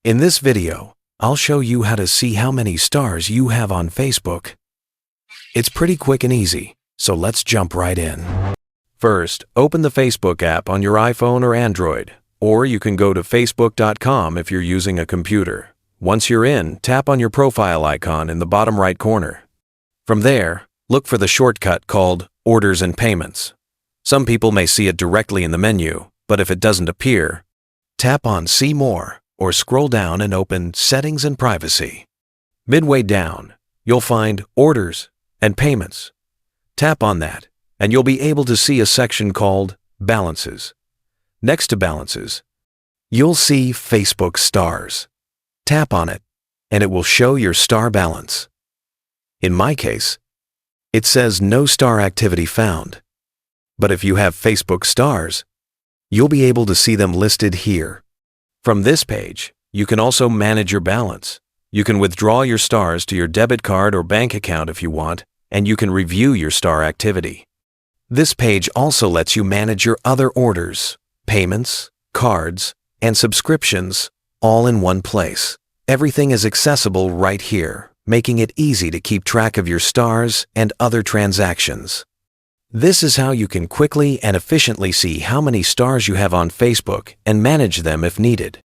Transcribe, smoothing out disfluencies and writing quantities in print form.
In this video, I'll show you how to see how many stars you have on Facebook. It's pretty quick and easy, so let's jump right in. First, open the Facebook app on your iPhone or Android, or you can go to facebook.com if you're using a computer. Once you're in, tap on your profile icon in the bottom right corner. From there, look for the shortcut called Orders and Payments. Some people may see it directly in the menu, but if it doesn't appear, tap on See More or scroll down and open Settings and Privacy. Midway down, you'll find Orders and Payments. Tap on that, and you'll be able to see a section called Balances. Next to Balances, you'll see Facebook Stars. Tap on it, and it will show your star balance. In my case, it says no star activity found. But if you have Facebook Stars, you'll be able to see them listed here. From this page, you can also manage your balance. You can withdraw your stars to your debit card or bank account if you want, and you can review your star activity. This page also lets you manage your other orders, payments, cards, and subscriptions all in one place. Everything is accessible right here, making it easy to keep track of your stars and other transactions. This is how you can quickly and efficiently see how many stars you have on Facebook and manage them if needed.